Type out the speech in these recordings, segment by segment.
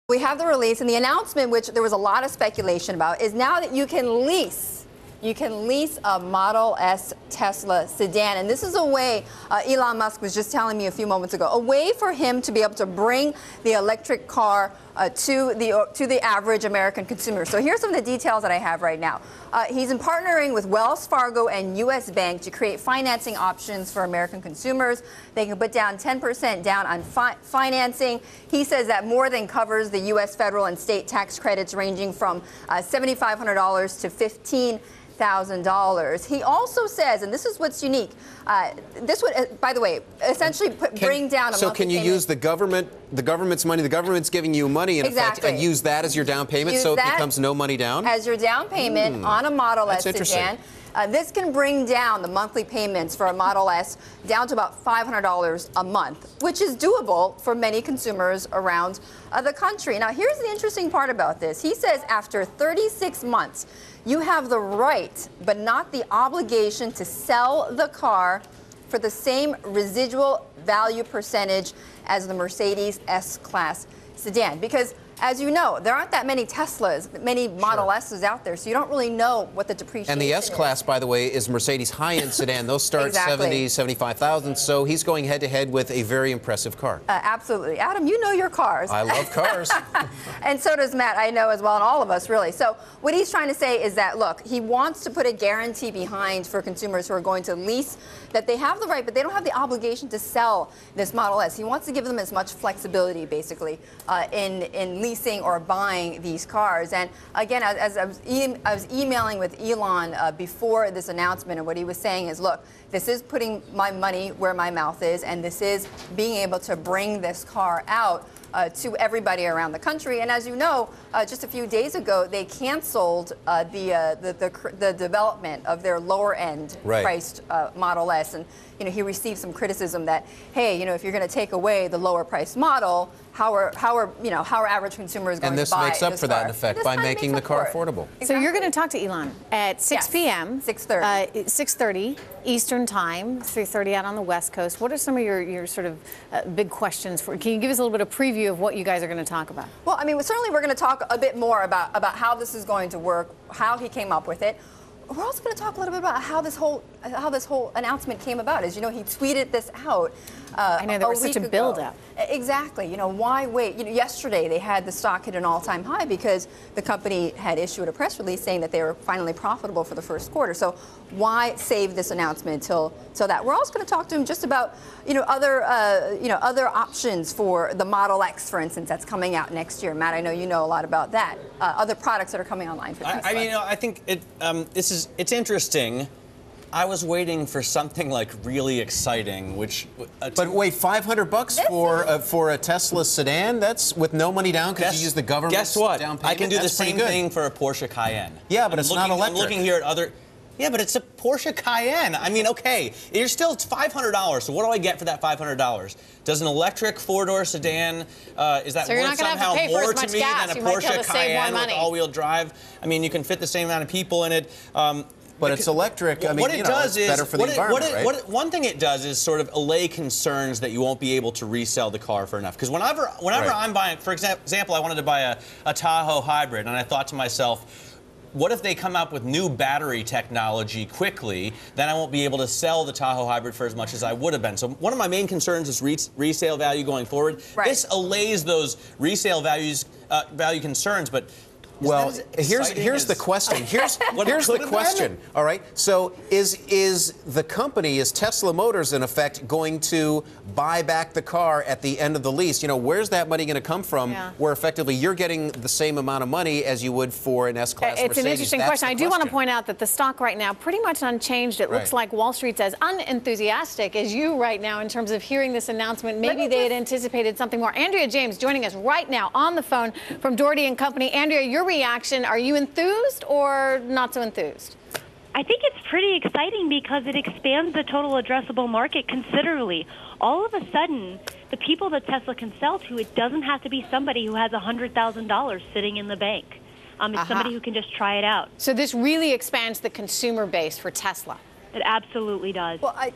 We have the release, and the announcement, which there was a lot of speculation about, is now that you can lease. You can lease a Model S Tesla sedan. And this is a way, Elon Musk was just telling me a few moments ago, a way for him to be able to bring the electric car to the average American consumer. So here's some of the details that I have right now. He's partnering with Wells Fargo and U.S. Bank to create financing options for American consumers. They can put down 10% down on financing. He says that more than covers the U.S. federal and state tax credits ranging from $7,500 to $15,000. He also says, and this is what's unique, this would, by the way, essentially bring down a monthly So can you payment. use the government's money? The government's giving you money in effect, and use that as your down payment, so it becomes no money down? As your down payment on a Model S sedan. This can bring down the monthly payments for a Model S down to about $500 a month, which is doable for many consumers around the country. Now, here's the interesting part about this. He says after 36 months, you have the right, but not the obligation, to sell the car for the same residual value percentage as the Mercedes S-Class sedan. Because, as you know, there aren't that many Teslas, many Model S's out there, so you don't really know what the depreciation is. And the S-Class, by the way, is Mercedes' high-end sedan. Those start $70,000, $75,000, so he's going head-to-head with a very impressive car. Absolutely. Adam, you know your cars. I love cars. And so does Matt, I know as well, and all of us, really. So what he's trying to say is that, look, he wants to put a guarantee behind for consumers who are going to lease, that they have the right, but they don't have the obligation to sell this Model S. He wants to give them as much flexibility, basically, in leasing or buying these cars. And again, as I was emailing with Elon before this announcement, and what he was saying is, look, this is putting my money where my mouth is, and this is being able to bring this car out to everybody around the country. And as you know, just a few days ago, they canceled the development of their lower-end priced Model S. And he received some criticism that, hey, if you're going to take away the lower-priced model, how are average consumers going to buy this car? And this makes up for that, in effect, by making the car affordable. Exactly. So you're going to talk to Elon at 6 p.m. 6:30. 6:30 Eastern Time, 3:30 out on the West Coast. What are some of your sort of big questions for? Can you give us a little bit of preview of what you guys are going to talk about? Well, I mean, certainly we're going to talk a bit more about how this is going to work, how he came up with it. We're also going to talk a little bit about how this whole announcement came about. As you know, he tweeted this out. I know there was such a build-up. Exactly. Why wait? Yesterday they had the stock hit an all-time high because the company had issued a press release saying that they were finally profitable for the first quarter. So why save this announcement until that? We're also going to talk to him just about other options for the Model X, for instance, that's coming out next year. Matt, I know you know a lot about that. Other products that are coming online for Tesla. I mean, I think it's interesting. I was waiting for something like really exciting, which. But wait, $500 for a Tesla sedan? That's with no money down because you use the government's down payment? I can do the same thing for a Porsche Cayenne. Yeah, but it's not electric. I'm looking here at other. Yeah, but it's a Porsche Cayenne. I mean, okay, it's $500. So what do I get for that $500? Does an electric four-door sedan is that worth somehow more to me than a Porsche Cayenne with all-wheel drive? I mean, you can fit the same amount of people in it. But it's electric. I mean, what it does is better for the environment, right? One thing it does is sort of allay concerns that you won't be able to resell the car for enough. Because whenever I'm buying, for example, I wanted to buy a Tahoe hybrid, and I thought to myself, what if they come up with new battery technology quickly? Then I won't be able to sell the Tahoe hybrid for as much as I would have been. So one of my main concerns is resale value going forward. This allays those resale value concerns, but. Well, here's the question. Here's the question. All right. So is Tesla Motors in effect going to buy back the car at the end of the lease? Where's that money going to come from? Where effectively you're getting the same amount of money as you would for an S-Class Mercedes? It's an interesting question. I do want to point out that the stock right now pretty much unchanged. It looks like Wall Street's as unenthusiastic as you right now in terms of hearing this announcement. Maybe they had anticipated something more. Andrea James joining us right now on the phone from Dougherty and Company. Andrea, your reaction, are you enthused or not so enthused? I think it's pretty exciting because it expands the total addressable market considerably. All of a sudden, the people that Tesla can sell to, it doesn't have to be somebody who has $100,000 sitting in the bank. It's somebody who can just try it out. So this really expands the consumer base for Tesla. It absolutely does. Well, I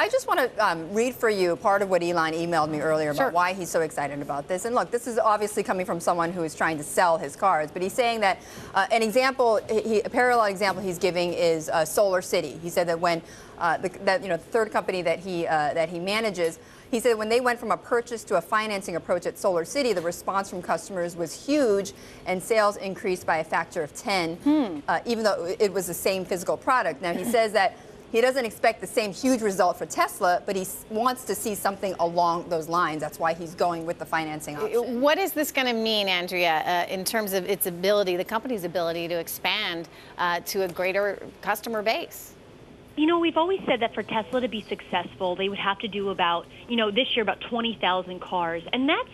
just want to read for you part of what Elon emailed me earlier about why he's so excited about this. And look, this is obviously coming from someone who is trying to sell his cars, but he's saying that an example, a parallel example he's giving is Solar City. He said that when the third company that he manages, he said when they went from a purchase to a financing approach at Solar City, the response from customers was huge, and sales increased by a factor of 10, even though it was the same physical product. Now, he says that he doesn't expect the same huge result for Tesla, but he wants to see something along those lines. That's why he's going with the financing option. What is this going to mean, Andrea, in terms of its ability, the company's ability to expand to a greater customer base? You know, we've always said that for Tesla to be successful, they would have to do about, this year about 20,000 cars. And that's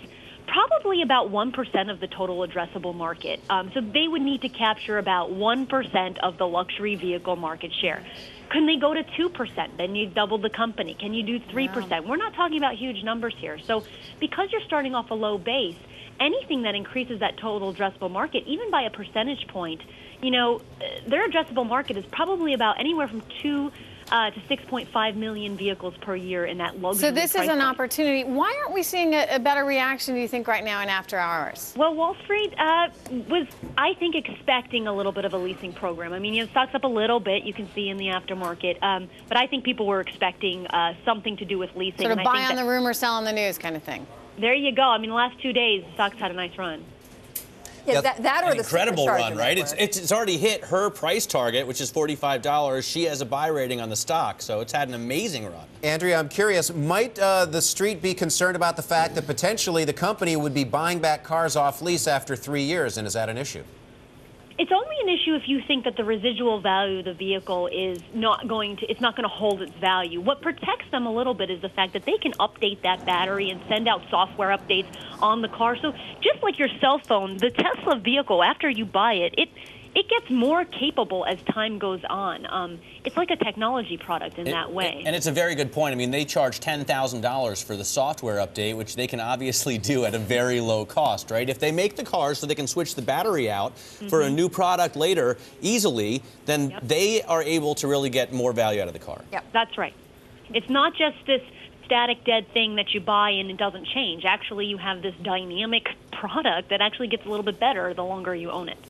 probably about 1% of the total addressable market. So they would need to capture about 1% of the luxury vehicle market share. Can they go to 2%? Then you double the company. Can you do 3%? Wow. We're not talking about huge numbers here. So because you're starting off a low base, anything that increases that total addressable market, even by a percentage point, their addressable market is probably about anywhere from 2 to 6.5 million vehicles per year in that luxury. So this is an opportunity. Why aren't we seeing a better reaction, do you think, right now in after hours? Well, Wall Street was, I think, expecting a little bit of a leasing program. I mean, the stock's up a little bit, you can see in the aftermarket, but I think people were expecting something to do with leasing. Sort of buy on the rumor, sell on the news kind of thing. There you go. I mean, the last 2 days, the stock's had a nice run. Yeah, that or an the incredible run, right? Network. It's already hit her price target, which is $45. She has a buy rating on the stock, so it's had an amazing run. Andrea, I'm curious, might the street be concerned about the fact that potentially the company would be buying back cars off lease after 3 years, and is that an issue? It's only an issue if you think that the residual value of the vehicle is not going to hold its value. What protects them a little bit is the fact that they can update that battery and send out software updates on the car. So just like your cell phone, the Tesla vehicle, after you buy it, it gets more capable as time goes on. It's like a technology product in that way. And it's a very good point. I mean, they charge $10,000 for the software update, which they can obviously do at a very low cost, right? If they make the cars so they can switch the battery out for a new product later easily, then they are able to really get more value out of the car. Yep, that's right. It's not just this static dead thing that you buy and it doesn't change. Actually, you have this dynamic product that actually gets a little bit better the longer you own it.